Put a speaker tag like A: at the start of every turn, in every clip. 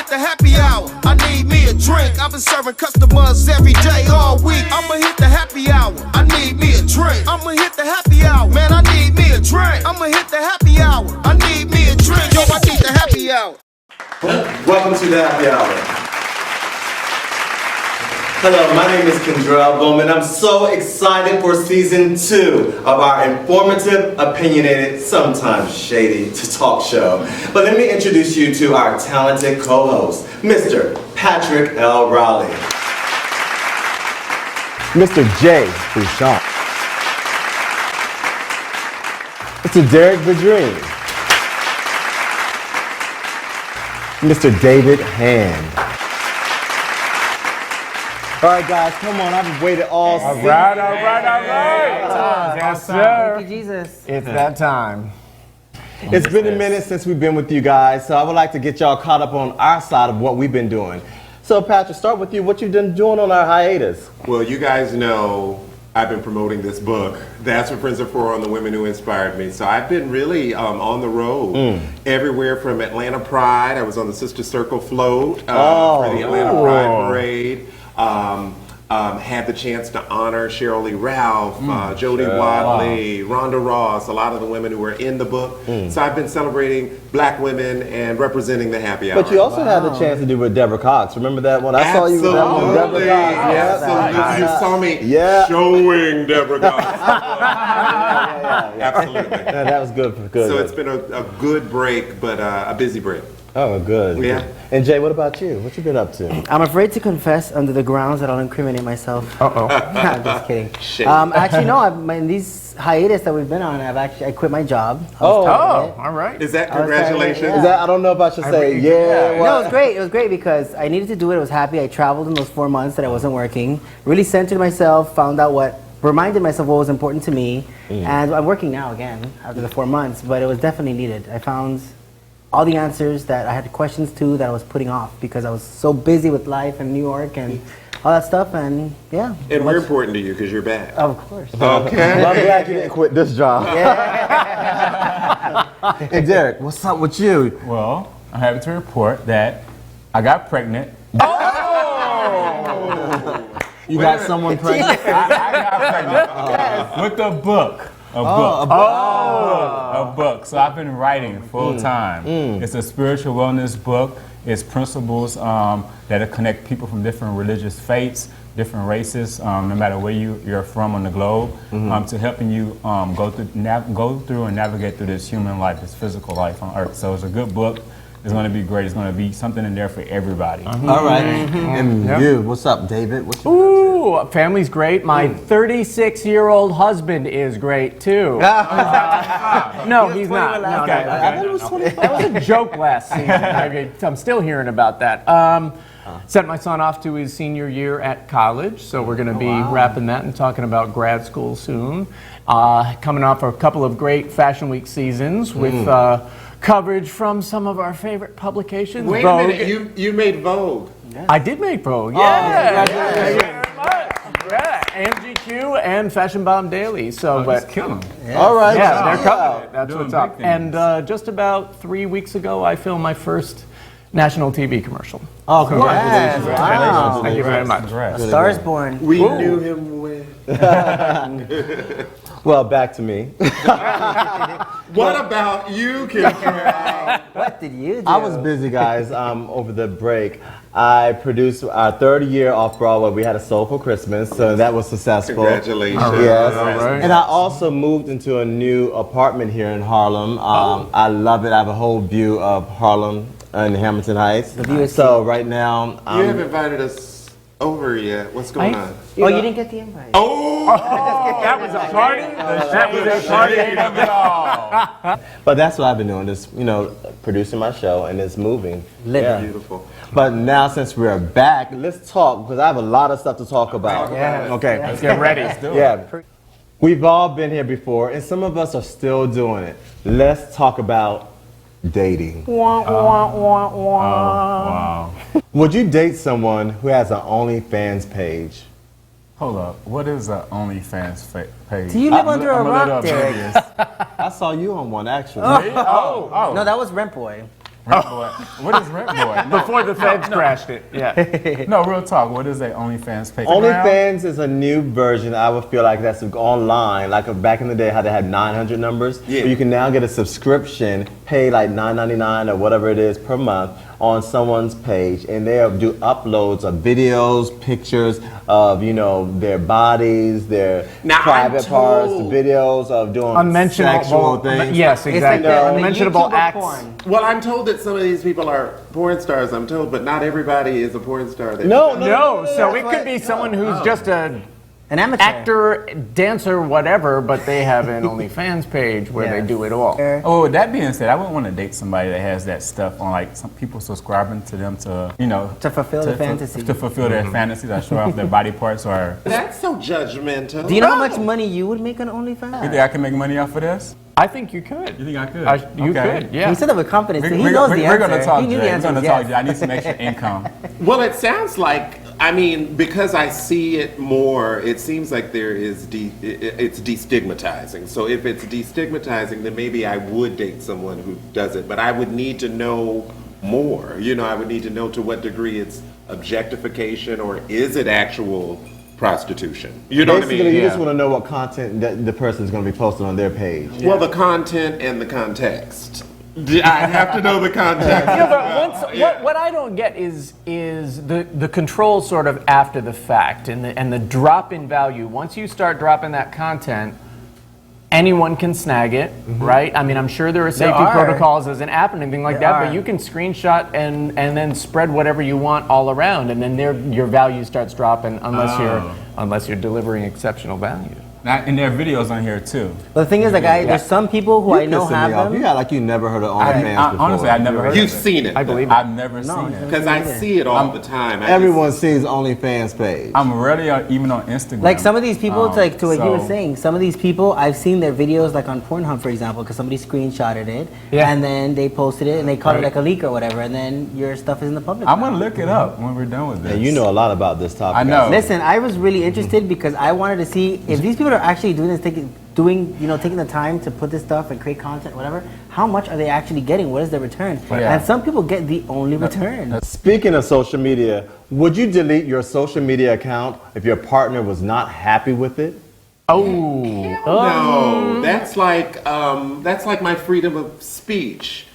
A: hit the happy hour. I need me a drink. I've been serving customers every day, all week. I'ma hit the happy hour. I need me a drink. I'ma hit the happy hour. Man, I need me a drink. I'ma hit the happy hour. I need me a drink. Yo, I need the happy hour.
B: Welcome to the happy hour. Hello, my name is Kendrell Bowman. I'm so excited for season 2 of our informative, opinionated, sometimes shady to talk show. But let me introduce you to our talented co-host, Mr. Patrick L. Rowley.
C: Mr. J. Bouchon. Mr. Derek Badrine. Mr. David Hand. All right, guys, come on. I've waited all season.
D: All right. Yes, sir.
E: Thank you, Jesus.
D: It's that time.
C: It's been a minute since we've been with you guys, so I would like to get y'all caught up on our side of what we've been doing. So, Patrick, start with you. What you've been doing on our hiatus?
F: Well, you guys know I've been promoting this book, That's What Friends Are For, on the women who inspired me. So I've been really on the road, everywhere from Atlanta Pride. I was on the Sister Circle float for the Atlanta Pride Parade. Had the chance to honor Cheryl Lee Ralph, Jody Wadley, Rhonda Ross, a lot of the women who were in the book. So I've been celebrating black women and representing the happy hour.
C: But you also had the chance to do with Deborah Cox. Remember that one? I saw you with that one with Deborah Cox.
F: Absolutely. You saw me showing Deborah Cox. Absolutely.
C: Yeah, that was good.
F: So it's been a good break, but a busy break.
C: Oh, good.
F: Yeah.
C: And Jay, what about you? What you been up to?
E: I'm afraid to confess under the grounds that I'll incriminate myself. I'm just kidding. Actually, no. In these hiatus that we've been on, I quit my job.
D: All right.
F: Is that congratulations?
E: Yeah.
C: Is that, I don't know if I should say
E: No, it was great. It was great because I needed to do it. I was happy. I traveled in those 4 months that I wasn't working. Really centered myself. Found out reminded myself what was important to me. And I'm working now again after the 4 months. But it was definitely needed. I found all the answers that I had questions to that I was putting off because I was so busy with life in New York and all that stuff, and yeah.
F: And we're important to you because you're bad.
E: Of course.
F: Okay.
C: Well, I'm glad you didn't quit this job.
E: Yeah.
C: Hey, Derek, what's up with you?
D: Well, I'm happy to report that I got pregnant.
C: You got someone pregnant?
D: I got pregnant with a book. A book. So I've been writing full time. It's a spiritual wellness book. It's principles that connect people from different religious faiths, different races, no matter where you're from on the globe, to helping you go through and navigate through this human life, this physical life on Earth. So it's a good book. It's going to be great. It's going to be something in there for everybody.
C: All right. And you, what's up, David?
G: Ooh, family's great. My 36-year-old husband is great, too. No, he's not. No, that was a joke last season. I'm still hearing about that. Sent my son off to his senior year at college, so we're going to be wrapping that and talking about grad school soon. Coming off a couple of great Fashion Week seasons with coverage from some of our favorite publications.
F: Wait
G: Vogue.
F: a minute, you made Vogue.
G: I did make Vogue, yeah. Thank you very much. Yeah, and GQ and Fashion Bomb Daily. So, but
D: killing.
C: All right.
G: yeah, they're covering it. That's
D: Doing
G: what's up.
D: big things.
G: And just about 3 weeks ago, I filmed my first national TV commercial.
C: Oh, congratulations.
E: Wow.
G: Thank you very much.
E: A Star is Born.
F: We knew him when.
C: Well, back to me.
F: What about you, Kendra?
E: What did you do?
C: I was busy, guys, over the break. I produced our 3rd year off Broadway. We had a Soulful Christmas, so that was successful.
F: Congratulations.
C: Yes.
D: All right.
C: And I also moved into a new apartment here in Harlem. I love it. I have a whole view of Harlem and Hamilton Heights.
E: The view is
C: so right now,
F: You haven't invited us over yet. What's going on?
E: you didn't get the invite.
F: Oh!
G: That was a party? That was a party.
C: but that's what I've been doing, just, producing my show, and it's moving.
E: Living.
F: Beautiful.
C: But now, since we're back, let's talk, because I have a lot of stuff to talk about.
E: Yeah.
C: Okay.
G: Let's get ready.
C: Yeah. We've all been here before, and some of us are still doing it. Let's talk about dating.
D: Wow.
C: Would you date someone who has an OnlyFans page?
D: Hold up. What is an OnlyFans page?
E: Do you live under a
D: I'm
E: rock,
D: little
E: Derek?
D: oblivious.
C: I saw you on one, actually.
D: Oh.
E: No, that was Rent Boy.
D: Rent Boy. What is Rent Boy? No,
G: Before the feds crashed it. Yeah.
D: no, real talk. What is that OnlyFans page?
C: OnlyFans is a new version. I would feel like that's online. Like back in the day, how they had 900 numbers.
F: Yeah.
C: But you can now get a subscription, pay like $9.99 or whatever it is per month on someone's page, and they'll do uploads of videos, pictures of their bodies, their
F: Now,
C: private
F: I'm
C: parts,
F: told-
C: videos of doing sexual things.
G: Yes,
E: It's
G: exactly.
E: like the
G: Unmentionable
E: YouTube of
G: acts.
E: porn.
F: Well, I'm told that some of these people are porn stars, I'm told, but not everybody is a porn star.
G: No, so it could be someone who's just an
E: amateur.
G: actor, dancer, whatever, but they have an OnlyFans page where they do it all.
D: Oh, that being said, I wouldn't want to date somebody that has that stuff on, like some people subscribing to them to,
E: To fulfill the fantasy.
D: To fulfill their fantasies, or show off their body parts, or.
F: That's so judgmental.
E: Do you know how much money you would make on
D: You
E: OnlyFans?
D: think I can make money off of this?
G: I think you could.
D: You think I could?
G: You could, yeah.
E: He said that with confidence. He
D: We're
E: knows the answer.
D: gonna talk,
E: He knew
D: Jay.
E: the
D: We're
E: answer
D: gonna
E: was
D: talk,
E: yes.
D: Jay. I need some extra income.
F: Well, it sounds like, I mean, because I see it more, it seems like there is, it's destigmatizing. So if it's destigmatizing, then maybe I would date someone who does it. But I would need to know more. I would need to know to what degree it's objectification or is it actual prostitution. You know
C: Basically,
F: what I mean?
C: you just want to know what content that the person is going to be posting on their page.
F: Well, the content and the context. I have to know the context.
G: Yeah, but what I don't get is the control sort of after the fact and the drop in value. Once you start dropping that content, anyone can snag it, right? I mean, I'm sure there are safety protocols as an app and anything like that, but you can screenshot and then spread whatever you want all around, and then your value starts dropping unless you're delivering exceptional value.
D: And there are videos on here too.
E: But the thing is, like, there's some people who I know have them.
C: You got like you never heard of OnlyFans before.
D: Honestly, I've never heard of
F: You've
D: it.
F: seen it.
G: I believe it.
D: I've never seen it.
F: Because I see it all the time.
C: Everyone sees OnlyFans page.
D: I'm rarely even on Instagram.
E: Like some of these people, it's like to what you were
D: so-
E: saying. Some of these people, I've seen their videos like on Pornhub, for example, because somebody screenshotted it, and then they posted it, and they called it like a leak or whatever, and then your stuff is in the public.
D: I'm
E: now.
D: gonna look it up when we're done with this.
C: Yeah, you know a lot about this topic.
D: I know.
E: Listen, I was really interested because I wanted to see if these people are actually doing this, taking the time to put this stuff and create content, whatever. How much are they actually getting? What is their return?
D: Yeah.
E: And some people get the only return.
C: Speaking of social media, would you delete your social media account if your partner was not happy with it?
F: No, that's like my freedom of speech.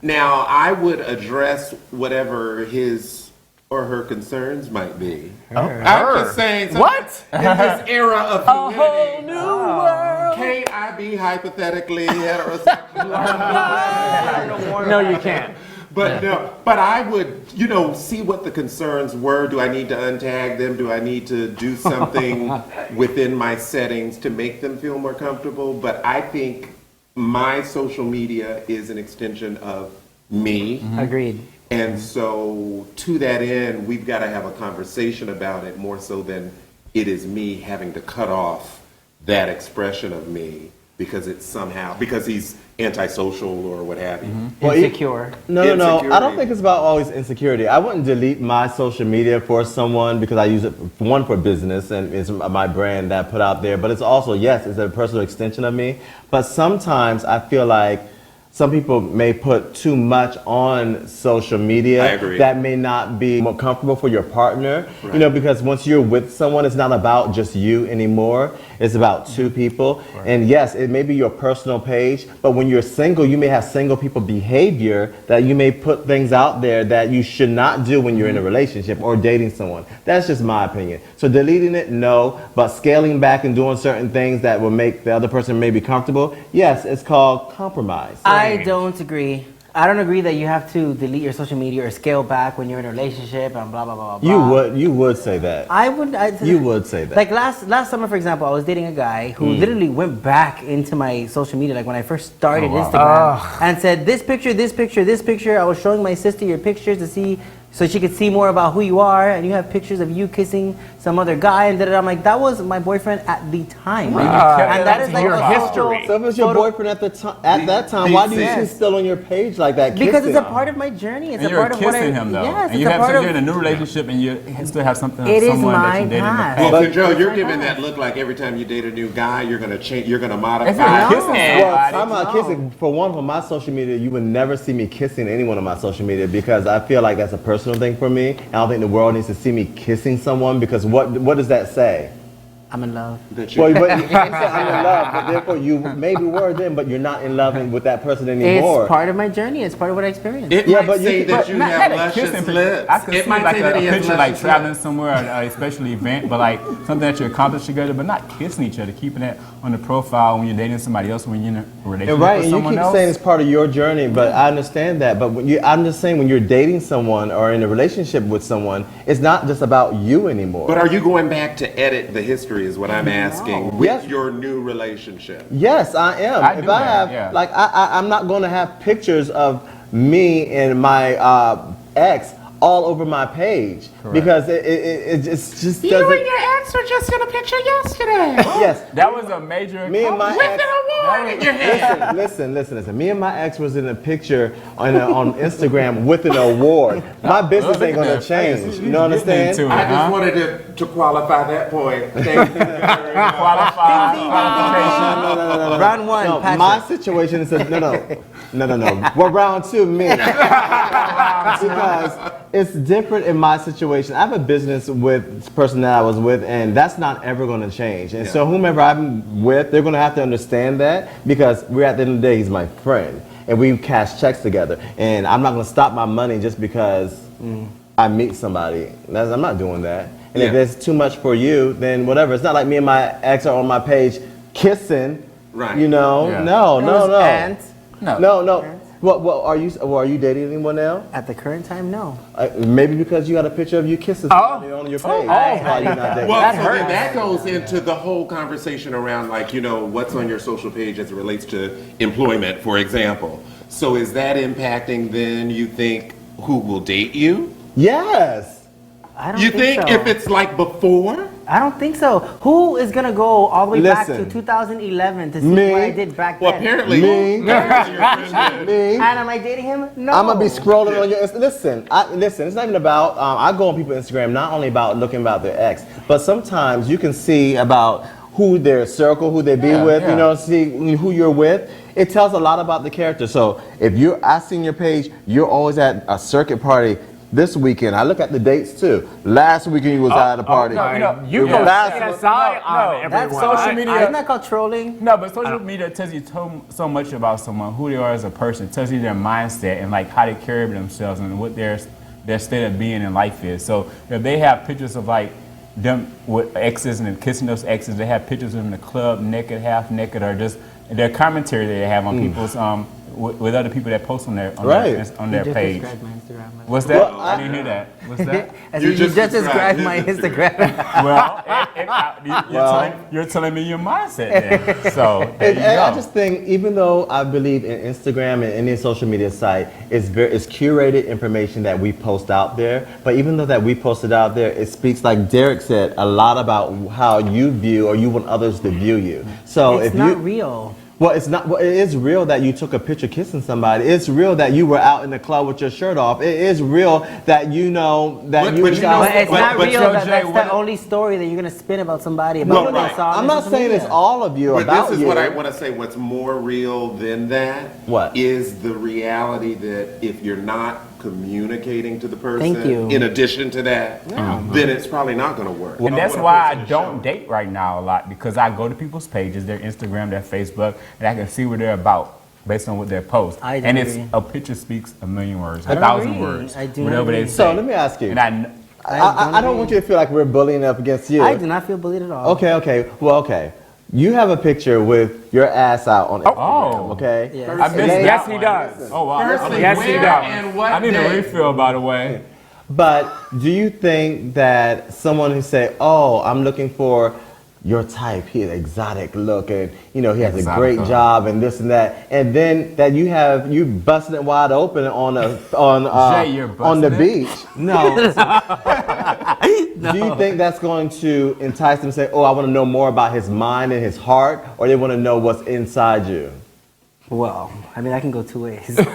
F: Now, I would address whatever his or her concerns might be. I'm just saying. So
G: What?
F: In this era of
G: A
F: fluidity,
G: whole new world.
F: can't I be hypothetically heterosexual?
G: No, you can't.
F: But no, but I would, see what the concerns were. Do I need to untag them? Do I need to do something within my settings to make them feel more comfortable? But I think my social media is an extension of me.
E: Agreed.
F: And so to that end, we've got to have a conversation about it more so than it is me having to cut off that expression of me because he's antisocial or what have you.
C: Well,
E: Insecure.
C: No. I don't
F: Insecurity.
C: think it's about always insecurity. I wouldn't delete my social media for someone because I use it, one, for business, and it's my brand that I put out there. But it's also, yes, it's a personal extension of me. But sometimes I feel like some people may put too much on social media
F: I agree.
C: that may not be more comfortable for your partner.
F: Right.
C: Because once you're with someone, it's not about just you anymore. It's about two people. And yes, it may be your personal page, but when you're single, you may have single people behavior that you may put things out there that you should not do when you're in a relationship or dating someone. That's just my opinion. So deleting it, no, but scaling back and doing certain things that will make the other person maybe comfortable, yes, it's called compromise.
E: I don't agree. I don't agree that you have to delete your social media or scale back when you're in a relationship and blah blah blah blah.
C: You would say that. You would say that.
E: Like last summer, for example, I was dating a guy who literally went back into my social media, like when I first started Instagram, and said this picture. I was showing my sister your pictures to see so she could see more about who you are, and you have pictures of you kissing some other guy, and I'm like, that was my boyfriend at the time. And that is like
G: your
E: a
G: history.
C: So if it's your boyfriend at that time, why do you see still on your page like that?
E: Because
C: kissing?
E: it's a part of my journey. It's
D: And
E: a
D: you're
E: part of what
D: kissing him though.
E: Yes,
D: and you
E: it's a
D: have
E: part
D: you're
E: of.
D: in a new relationship and you still have something
E: It is
D: someone that
E: my
D: you dated in the
E: past.
D: past.
F: Well, so Joe, you're giving that look like every time you date a new guy, you're gonna change, you're gonna modify.
D: If you're kissing
C: Well,
D: somebody,
C: I'm not kissing. For one, on my social media, you would never see me kissing anyone on my social media because I feel like that's a personal thing for me. I don't think the world needs to see me kissing someone because what does that say?
E: I'm in love.
C: Well, but you can't say I'm in love, but therefore you maybe were then, but you're not in love with that person anymore.
E: It's part of my journey. It's part of what I experienced.
F: It
C: Yeah,
F: might
C: but you
F: say
C: can-
F: that
C: but
F: you
D: not
F: have
D: a
F: luscious
D: kissing
F: lips.
D: I could
F: It
D: see
F: might
D: like
F: say that
D: a
F: he has
D: picture like
F: luscious
D: traveling
F: lips.
D: somewhere, a special event, but like something that you accomplished together, but not kissing each other, keeping it on the profile when you're dating somebody else, when you're in a relationship
C: And right,
D: with
C: and you
D: someone
C: keep
D: else.
C: saying it's part of your journey, but I understand that. But I'm just saying when you're dating someone or in a relationship with someone, it's not just about you anymore.
F: But are you going back to edit the history is what I'm asking with
C: Yes.
F: your new relationship?
C: Yes, I am.
D: I
C: if
D: do
C: I
D: that,
C: have,
D: yeah.
C: like, I'm not going to have pictures of me and my ex all over my page because it just doesn't.
F: your ex were just in a picture yesterday.
C: Yes,
D: That was a major.
C: me and my ex.
F: award in your hand.
C: Listen. Me and my ex was in a picture on Instagram with an award. My business ain't gonna change. You know what I'm saying?
D: Into it,
F: I just
D: huh?
F: wanted to qualify that point. Thank you.
D: Qualified.
E: Round one,
C: No,
E: Patrick.
C: my situation is no. Well, round two, me. Because it's different in my situation. I have a business with this person that I was with, and that's not ever going to change. And so whomever I'm with, they're going to have to understand that because we're at the end of the day, he's my friend, and we cash checks together. And I'm not going to stop my money just because I meet somebody. I'm not doing that. And if
F: Yeah.
C: it's too much for you, then whatever. It's not like me and my ex are on my page kissing.
F: Right.
C: You know?
D: Yeah.
C: No.
E: And
C: No. What are you dating anyone now?
E: at the current time, no.
C: Maybe because you got a picture of you kissing somebody on your page. That's why you're not dating.
F: Well,
E: That
F: so
E: hurts.
F: then that goes into the whole conversation around, like, you know, what's on your social page as it relates to employment, for example. So is that impacting then, you think, who will date you?
C: Yes.
E: I don't
F: You
E: think
F: think
E: so.
F: if it's like before?
E: I don't think so. Who is gonna go all the way back to
C: Listen.
E: 2011 to see
C: Me.
E: what I did back
F: Well,
E: then?
F: apparently.
C: Me.
F: apparently your friend did.
C: Me.
E: And am I dating him? No.
C: I'm gonna be scrolling on your listen. It's not even about. I go on people's Instagram not only about looking about their ex, but sometimes you can see about who their circle, who they be with.
D: yeah.
C: You know, see who you're with. It tells a lot about the character. So if I seen your page, you're always at a circuit party. This weekend, I look at the dates too. Last weekend you was out at a party.
G: You go
C: Last-
G: CSI on
E: That's
G: everyone.
D: social media.
E: Isn't that called trolling?
D: No, but social media tells you so much about someone, who they are as a person. It tells you their mindset and like how they carry themselves and what their state of being in life is. So if they have pictures of like them with exes and kissing those exes, they have pictures of them in the club, naked, half naked, or just their commentary that they have on people's with other people that post on their
E: Just
D: page.
E: described my Instagram.
D: What's that?
C: Well,
D: I didn't hear that. What's that?
E: As
F: You
E: you
F: just
E: just
F: described
E: described
F: his
E: my Instagram.
D: Well, you're telling me your mindset then. So there you
C: And I
D: go.
C: just think, even though I believe in Instagram and any social media site, it's curated information that we post out there. But even though that we post it out there, it speaks, like Derek said, a lot about how you view or you want others to view you. So
E: It's
C: if
E: not
C: you,
E: real.
C: well, it's not. Well, it is real that you took a picture kissing somebody. It's real that you were out in the club with your shirt off. It is real that you know that
F: But
C: you.
F: you
C: was
F: know-
C: out-
E: But it's not
F: but
E: real
F: Joe
E: that
D: Jay,
E: that's
D: what-
E: the only story that you're gonna spin about somebody
C: No,
E: about
C: no,
E: what they saw on
C: I'm not
E: social
C: saying it's
E: media.
C: all of you
F: But
C: about
F: this is
C: you.
F: what I want to say. What's more real than that
C: What?
F: is the reality that if you're not communicating to the person,
E: Thank you.
F: in addition to that, then it's probably not going to work.
D: And that's
F: What a
D: why I
F: person is
D: don't
F: showing.
D: date right now a lot, because I go to people's pages, their Instagram, their Facebook, and I can see what they're about based on what they post.
E: I
D: And
E: agree.
D: a picture speaks a million words,
E: I
D: a
E: don't
D: thousand
E: agree.
D: words.
E: I do not
D: whatever they
E: agree.
D: say.
C: So let me ask you.
D: And
C: I don't want you to feel like we're bullying up against you.
E: I do not feel bullied at all.
C: Okay. Well, okay. You have a picture with your ass out on Instagram.
D: Oh.
C: Okay.
E: Yeah.
D: I missed
C: Yes,
D: that
G: he
D: one.
G: does.
D: Oh wow.
F: Firstly,
G: Yes, he
F: where
G: does.
F: and what
D: I need a
F: day?
D: refill, by the way.
C: But do you think that someone who say, "Oh, I'm looking for your type, he has exotic look, and you know he has a
D: Exotic
C: great
D: look.
C: job and this and that, and then that you busting it wide open on
D: Jay, you're
C: on the
D: busting it?
C: beach. No. Do you think that's going to entice them to say, oh, I want to know more about his mind and his heart, or they want to know what's inside you?
E: Well, I mean, I can go two ways. but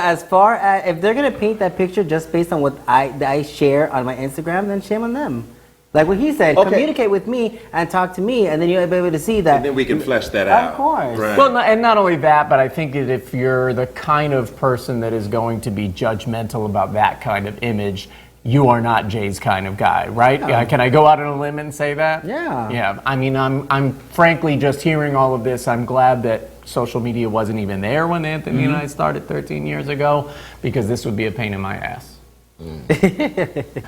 E: as far as if they're gonna paint that picture just based on what I share on my Instagram, then shame on them. Like what he said,
C: Okay.
E: communicate with me and talk to me, and then you'll be able to see that.
F: And then we can flesh that out.
E: Of course.
F: Right.
G: Well, and not only that, but I think that if you're the kind of person that is going to be judgmental about that kind of image, you are not Jay's kind of guy, right? Can I go out on a limb and say that?
E: Yeah.
G: Yeah. I mean, I'm frankly just hearing all of this. I'm glad that social media wasn't even there when Anthony and I started 13 years ago, because this would be a pain in my ass.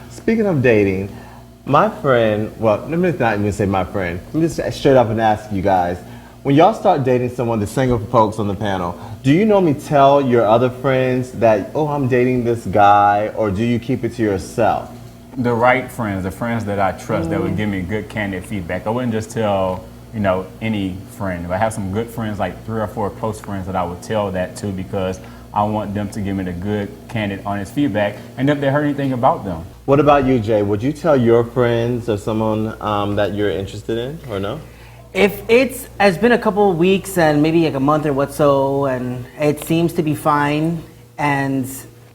C: Speaking of dating, my friend, well, let me not even say my friend. Let me just straight up and ask you guys, when y'all start dating someone, the single folks on the panel, do you normally tell your other friends that, oh, I'm dating this guy, or do you keep it to yourself?
D: The right friends, the friends that I trust that would give me good candid feedback. I wouldn't just tell, any friend. If I have some good friends, like 3 or 4 close friends that I would tell that to, because I want them to give me the good, candid, honest feedback, and if they heard anything about them.
C: What about you, Jay? Would you tell your friends or someone that you're interested in, or no?
E: If it's been a couple of weeks and maybe like a month or what so, and it seems to be fine, and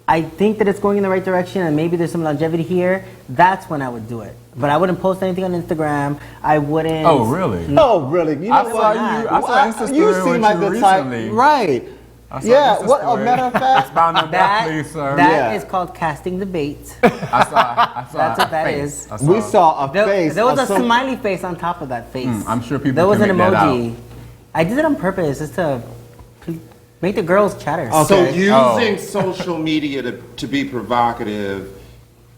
E: I think that it's going in the right direction, and maybe there's some longevity here, that's when I would do it. But I wouldn't post anything on Instagram. I wouldn't.
D: Oh, really?
C: Oh, really? You know
D: I saw you. I saw Insta story
C: you
D: with
C: seem like
D: you
C: the type,
D: recently.
C: right?
D: I saw
C: Yeah.
D: Insta
C: What? A
D: story.
C: matter of fact,
D: Expound on that, please, sir.
E: That
C: Yeah.
E: is called casting the bait.
D: I saw
E: That's what
D: a
E: that
D: face.
E: is.
D: I
C: we saw a face.
E: There was
C: of
E: a
C: some-
E: smiley face on top of that face.
D: I'm sure people
E: There was
D: can
E: an
D: make that
E: emoji. I did it on purpose just to make the girls chatter.
C: Okay.
F: So using
D: Oh.
F: social media to be provocative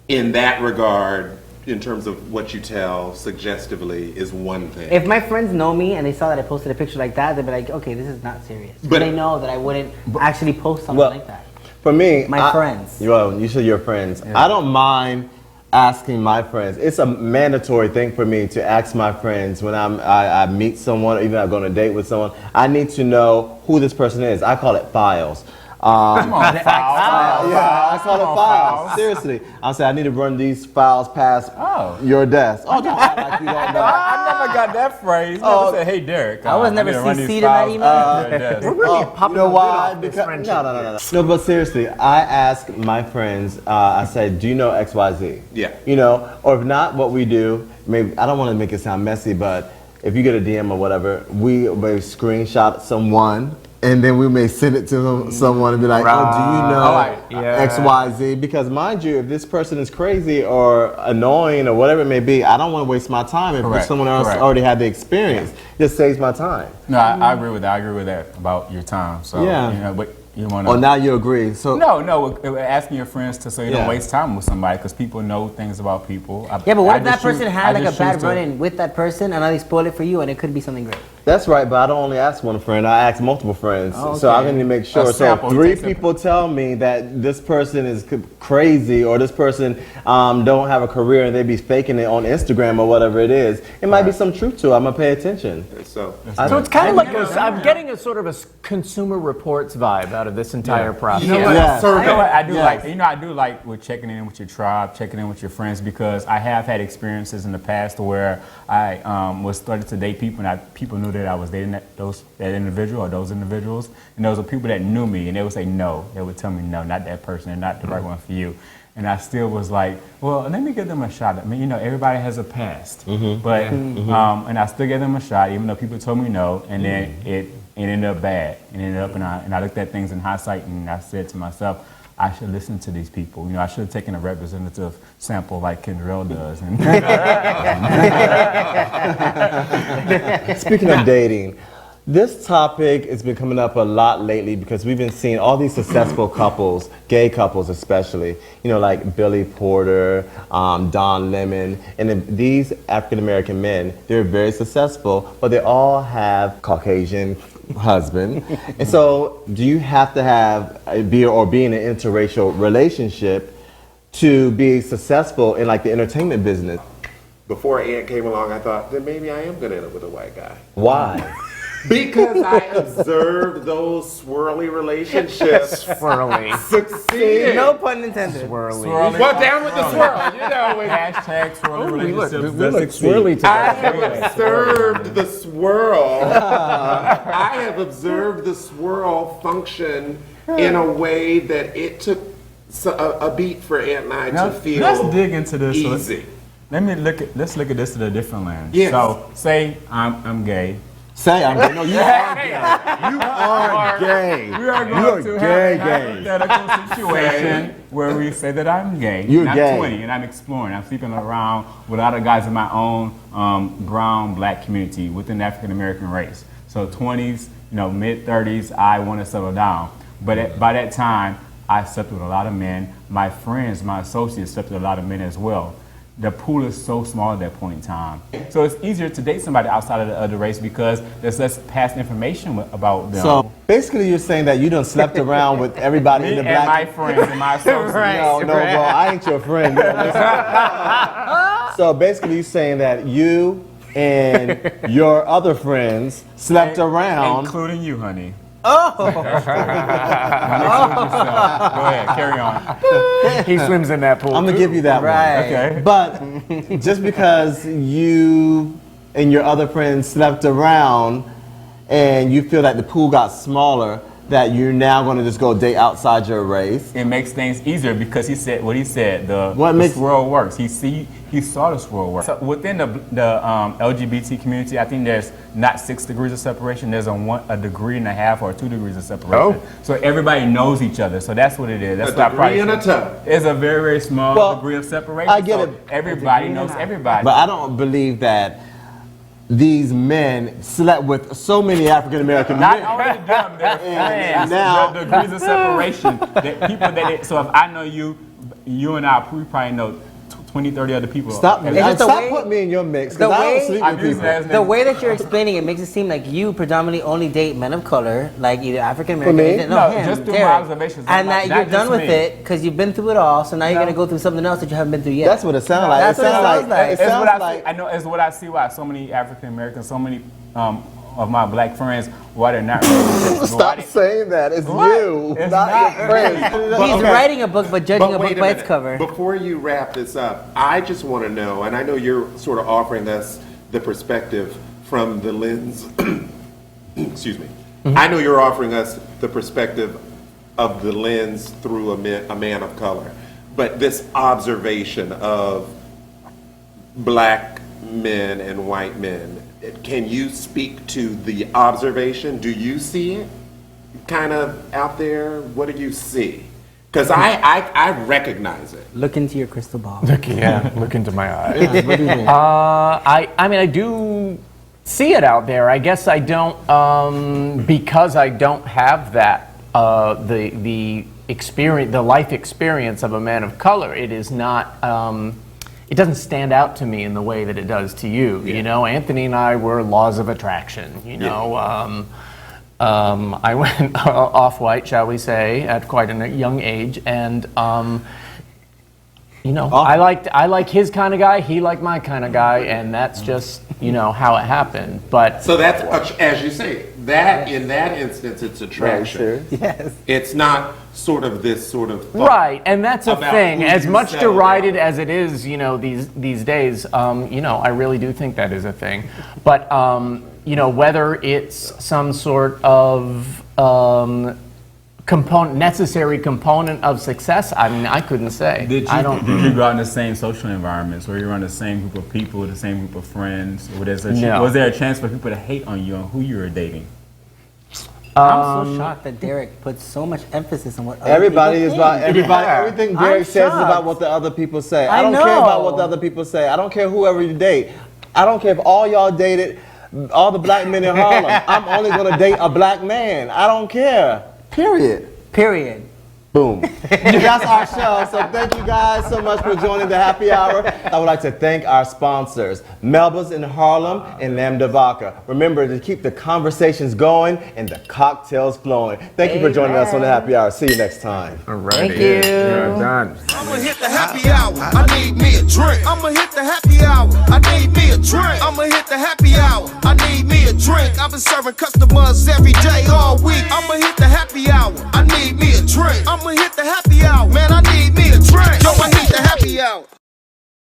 F: in that regard, in terms of what you tell suggestively, is one thing.
E: If my friends know me and they saw that I posted a picture like that, they'd be like, okay, this is not serious. But they know that I wouldn't actually post something
C: Well,
E: like that.
C: For me,
E: My friends.
C: Well, you said your friends. I don't mind asking my friends. It's a mandatory thing for me to ask my friends when I meet someone, or even I go on a date with someone. I need to know who this person is. I call it files.
D: Come on, Foul.
C: Yeah, I call
D: Come
C: it
D: on,
C: files.
D: Files.
C: Seriously, I say I need to run these files past your desk. Oh, don't act like you don't know.
D: I never got that phrase. Never said, "Hey, Derek."
E: I was never CC'd in that email.
C: You know why? Because no. No, but seriously, I ask my friends. I say, "Do you know XYZ?"
F: Yeah.
C: You know, or if not, what we do. Maybe I don't want to make it sound messy, but if you get a DM or whatever, we may screenshot someone. And then we may send it to someone and be like, oh, do you know XYZ? Because mind you, if this person is crazy or annoying or whatever it may be, I don't want to waste my time. If someone else already had the experience, it saves my time.
D: No, I agree with that. I agree with that about your time. So, but you want to.
C: Oh, now you agree. So
D: No, asking your friends so you
C: Yeah.
D: don't waste time with somebody, because people know things about people.
E: Yeah, but what if that
D: just
E: person
D: choose-
E: had
D: I
E: like a
D: just
E: bad
D: choose to-
E: run-in with that person, and now they spoil it for you, and it could be something great?
C: that's right, but I don't only ask one friend. I ask multiple friends.
E: Oh,
C: So
E: okay.
C: I'm going to make sure.
D: A
C: So
D: sample,
C: if 3
D: take some-
C: people tell me that this person is crazy or this person don't have a career and they be faking it on Instagram or whatever it is, it might be some truth to it. I'm going to pay attention.
F: So
G: So it's kind of like I'm getting a sort of a Consumer Reports vibe out of this entire process.
D: You know what?
C: Yeah.
D: You know what I do
C: Yes.
D: like? I do like with checking in with your tribe, checking in with your friends, because I have had experiences in the past where I was started to date people, and people knew that I was dating that individual or those individuals, and those were people that knew me, and they would say no. They would tell me no, not that person, and not the right one for you. And I still was like, well, let me give them a shot. I mean, everybody has a past, but and I still gave them a shot, even though people told me no, and then it ended up bad. It ended up, and I looked at things in hindsight, and I said to myself, I should listen to these people. I should have taken a representative sample like Kendrell does. And
C: Speaking of dating, this topic has been coming up a lot lately because we've been seeing all these successful couples, gay couples especially, like Billy Porter, Don Lemon, and these African American men, they're very successful, but they all have Caucasian husband. And so do you have to be in an interracial relationship to be successful in like the entertainment business?
F: before Aunt came along, I thought, then maybe I am going to end up with a white guy.
C: Why?
F: Because I observed those swirly relationships
G: Swirly.
F: succeed.
E: No pun intended.
G: Swirly.
F: Well, down with the swirl, you know.
D: Hashtag swirly
G: We look,
D: relationships.
G: we look swirly today.
F: I have observed the swirl. I have observed the swirl function in a way that it took a beat for Aunt and I
D: Now,
F: to feel
D: let's dig into this.
F: easy.
D: Let's look at this in a different lens.
F: Yes.
D: So say I'm gay.
C: Say I'm gay. No, you are gay. You are gay.
D: We are
C: You
D: going
C: are
D: to
C: gay,
D: have a
C: gay.
D: hypothetical situation where we say that I'm gay.
C: You're
D: and I'm
C: gay.
D: 20 and I'm exploring. I'm sleeping around with other guys in my own brown black community within the African American race. So 20s, mid 30s, I want to settle down. But by that time, I slept with a lot of men. My friends, my associates slept with a lot of men as well. The pool is so small at that point in time. So it's easier to date somebody outside of the other race because there's less past information about them.
C: So basically, you're saying that you done slept around with everybody
D: Me
C: in the
D: and my
C: black.
D: friends and my associates.
C: No, bro, I ain't your friend. No, listen. So basically, you're saying that you and your other friends slept around.
D: Including you, honey. Oh! Go ahead, carry on.
G: He swims in that pool.
C: I'm gonna give you that
E: Right.
C: one.
D: Okay.
C: But just because you and your other friends slept around and you feel that the pool got smaller, that you're now going to just go date outside your race.
D: It makes things easier because he said what he said. The
C: makes-
D: swirl works. He saw the swirl work. So within the LGBT community, I think there's not 6 degrees of separation. There's a degree and a half or 2 degrees of separation.
G: Oh.
D: So everybody knows each other. So that's what it is. That's
F: A
D: what I
F: degree
D: probably
F: and a
D: said.
F: toe.
D: It's a very, very small
C: Well,
D: degree of separation.
C: I get
D: so
C: it.
D: Everybody knows everybody.
C: But I don't believe that these men slept with so many African American
D: Not
C: men.
D: only them, their friends.
C: now-
D: The degrees of separation. That people so if I know you and I, we probably know 20, 30 other people.
C: Stop,
E: It's just the
C: stop
E: way-
C: putting me in your mix,
E: the
C: because I
E: way-
C: don't sleep
D: I'm
C: with
D: using
C: people.
D: that as an
E: The way that you're explaining it makes it seem like you predominantly only date men of color, like either African
C: For
E: American.
C: me?
D: No,
E: him,
D: just through my
E: Derek.
D: observations.
E: And
D: Not-
E: that
D: not
E: you're
D: just
E: done with
D: me.
E: it because you've been through it all. So now you're gonna go through something else that you haven't been through yet.
C: That's what it sounds like.
E: That's what it sounds like.
C: It
D: It's what
C: sounds
D: I
C: like.
D: see. I know. It's what I see. Why so many African Americans, so many of my black friends, why they're not.
C: Stop saying that. It's
D: What?
C: you,
D: It's
C: not
D: not
C: your friends.
E: He's
C: Okay.
E: writing a book, but judging a
F: wait
E: book by its
F: minute.
E: cover.
F: Before you wrap this up, I just want to know, and I know you're sort of offering us the perspective from the lens. Excuse me. I know you're offering us the perspective of the lens through a man of color, but this observation of black men and white men. Can you speak to the observation? Do you see it kind of out there? What do you see? Because I recognize it.
E: Look into your crystal ball.
G: Look into my eyes.
C: What do you mean?
G: I mean, I do see it out there. I guess I don't, because I don't have that, the experience, the life experience of a man of color. It is not, it doesn't stand out to me in the way that it does to you.
F: Yeah.
G: You know, Anthony and I were laws of attraction. You know, I went off-white, shall we say, at quite a young age, and you know, I like his kind of guy. He liked my kind of guy, and that's just how it happened. But
F: So that's, as you say, that in that instance, it's attraction.
E: Yes.
F: It's not sort of this sort of thought.
G: right, and that's a
F: About
G: thing.
F: who
G: As
F: you
G: much
F: settle
G: derided
F: down.
G: as it is, these days, I really do think that is a thing. But whether it's some sort of necessary component of success, I mean, I couldn't say.
D: Did
G: I don't.
D: you grow up in the same social environments where you're around the same group of people, the same group of friends?
G: No.
D: Was there a chance for people to hate on you and who you were dating?
E: I'm so shocked that Derek puts so much emphasis on what other
C: Everybody
E: people
C: is about
E: think.
C: everybody.
G: Yeah.
C: Everything
E: I'm
C: Derek says is
E: shocked.
C: about what the other people say.
E: I
C: I don't care about
E: know.
C: what the other people say. I don't care whoever you date. I don't care if all y'all dated all the black men in Harlem. I'm only gonna date a black man. I don't care. Period.
E: Period.
C: Boom. That's our show. So thank you guys so much for joining the happy hour. I would like to thank our sponsors, MELBA'S in Harlem and Lambda Vodka. Remember to keep the conversations going and the cocktails flowing. Thank you for joining us on the happy hour. See you next time.
G: All right.
E: Thank you.
G: Yeah, done.
A: I'ma hit the happy hour. I need me a drink. I'ma hit the happy hour. I need me a drink. I'ma hit the happy hour. I need me a drink. I've been serving customers every day all week. I'ma hit the happy hour. I need me a drink. I'ma hit the happy hour. Man, I need me